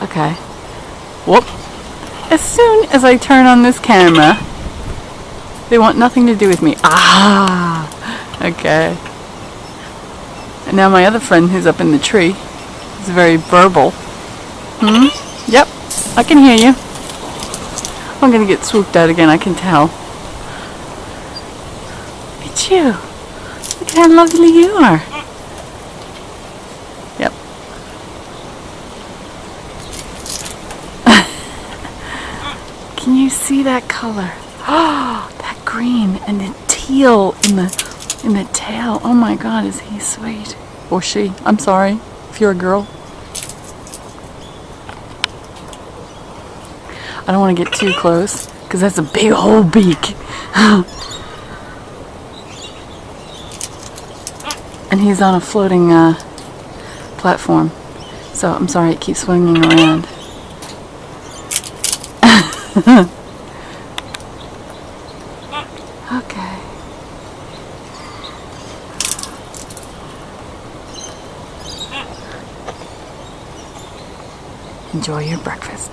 Okay. Whoop. As soon as I turn on this camera, they want nothing to do with me. Ah! Okay. And now my other friend who's up in the tree is very verbal. Yep, I can hear you. I'm gonna get swooped out again, I can tell. It's you. Look at how lovely you are. Yep. Can you see that color? Oh, that green and the teal in the tail. Oh my God, is he sweet? Or she. I'm sorry if you're a girl. I don't want to get too close because that's a big old beak. And he's on a floating platform. So I'm sorry it keeps swinging around. Okay. Enjoy your breakfast.